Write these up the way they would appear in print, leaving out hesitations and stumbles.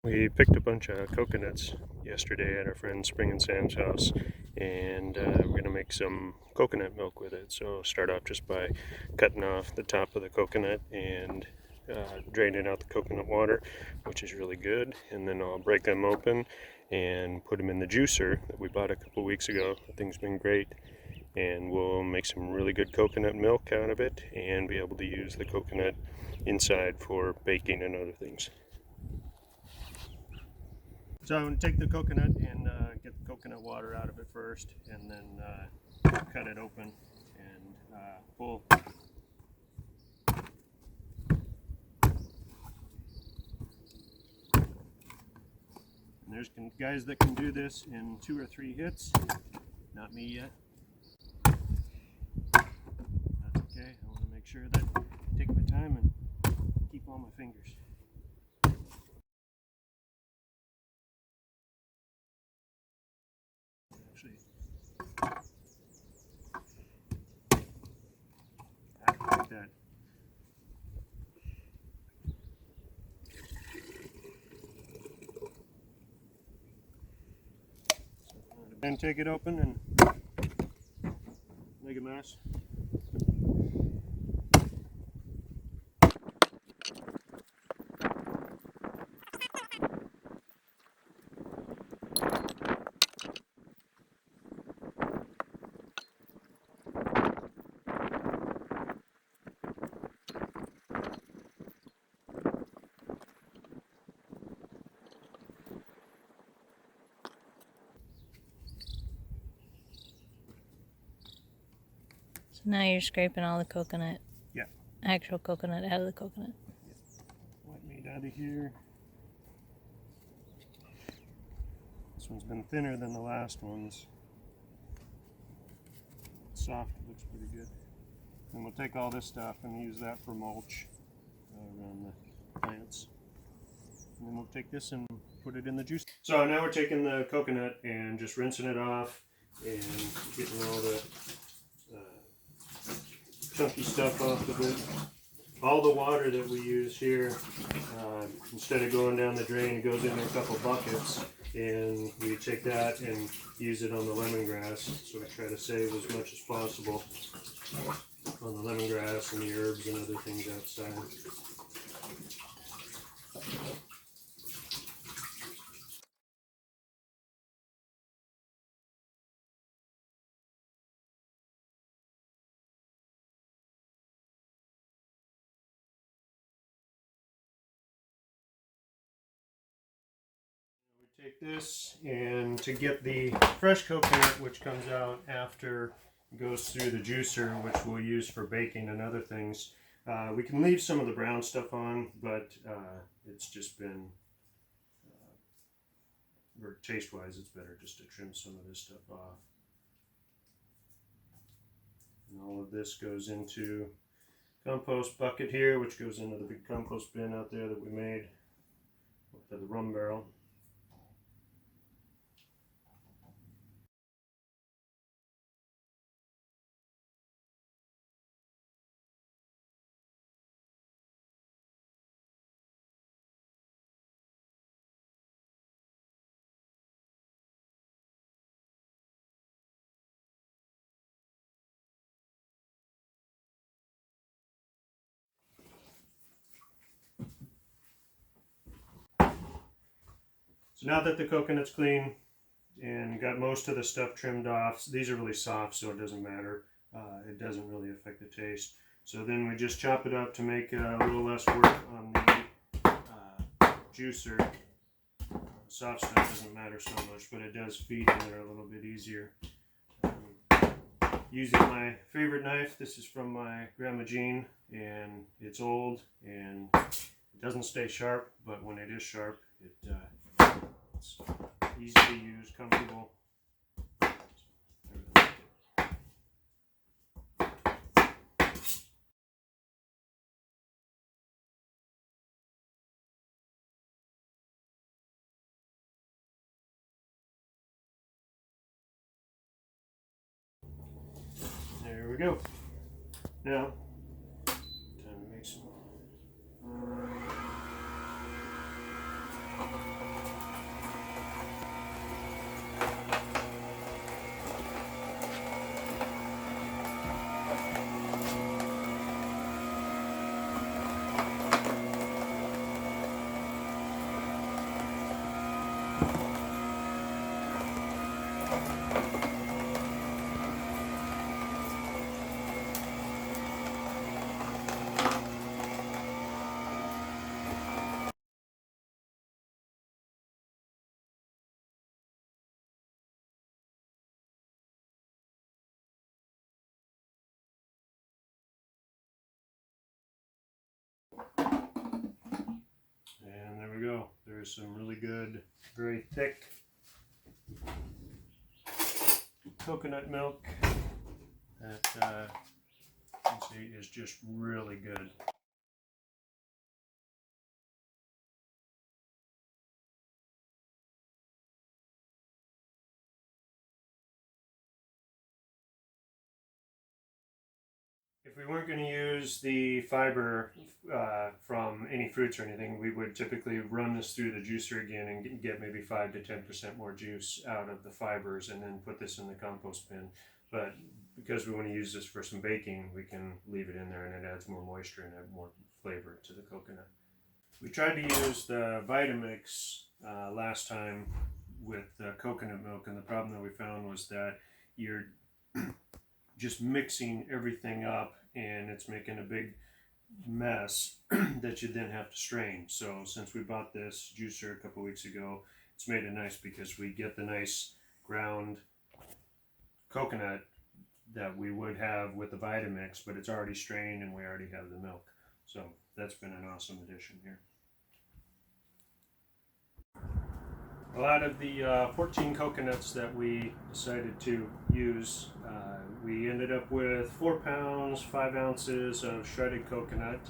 We picked a bunch of coconuts yesterday at our friend Spring and Sam's house, and we're going to make some coconut milk with it. So start off just by cutting off the top of the coconut and draining out the coconut water, which is really good. And then I'll break them open and put them in the juicer that we bought a couple weeks ago. The thing's been great, and we'll make some really good coconut milk out of it and be able to use the coconut inside for baking and other things. So I'm going to take the coconut and get the coconut water out of it first, and then cut it open and pull. And there's guys that can do this in 2 or 3 hits. Not me yet. That's okay. I want to make sure that I take my time and keep all my fingers. Like that. Then take it open and make a mess. So now you're scraping all the coconut. Yeah. Actual coconut out of the coconut. White meat out of here. This one's been thinner than the last ones. It's soft, it looks pretty good. And we'll take all this stuff and use that for mulch around the plants. And then we'll take this and put it in the juice. So now we're taking the coconut and just rinsing it off and getting all the chunky stuff off of it. All the water that we use here, instead of going down the drain, it goes in a couple buckets, and we take that and use it on the lemongrass. So we try to save as much as possible on the lemongrass and the herbs and other things outside. Take this, and to get the fresh coconut, which comes out after it goes through the juicer, which we'll use for baking and other things, we can leave some of the brown stuff on, but it's just been, or taste-wise, it's better just to trim some of this stuff off. And all of this goes into compost bucket here, which goes into the big compost bin out there that we made with the rum barrel. So now that the coconut's clean and got most of the stuff trimmed off, these are really soft, so it doesn't matter. It doesn't really affect the taste. So then we just chop it up to make a little less work on the juicer. Soft stuff doesn't matter so much, but it does feed in there a little bit easier. Using my favorite knife. This is from my Grandma Jean, and it's old and it doesn't stay sharp, but when it is sharp, it's easy to use, comfortable. There we go. Now, time to make some. And there we go. There's some really good, very thick coconut milk that you can see is just really good. If we weren't going to use the fiber from any fruits or anything, we would typically run this through the juicer again and get maybe 5 to 10% more juice out of the fibers and then put this in the compost bin. But because we want to use this for some baking, we can leave it in there and it adds more moisture and more flavor to the coconut. We tried to use the Vitamix last time with coconut milk, and the problem that we found was that you're just mixing everything up and it's making a big mess that you then have to strain. So since we bought this juicer a couple weeks ago, it's made it nice because we get the nice ground coconut that we would have with the Vitamix, but it's already strained and we already have the milk. So that's been an awesome addition here. Well, out of the 14 coconuts that we decided to use, we ended up with 4 pounds, 5 ounces of shredded coconut.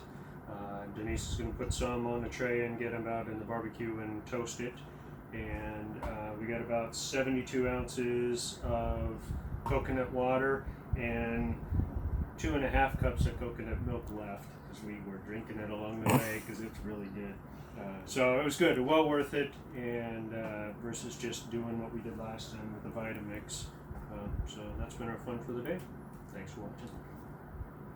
Denise is going to put some on the tray and get them out in the barbecue and toast it. And we got about 72 ounces of coconut water and 2.5 cups of coconut milk left because we were drinking it along the way because it's really good. So it was good, well worth it, and versus just doing what we did last time with the Vitamix. So that's been our fun for the day. Thanks for watching.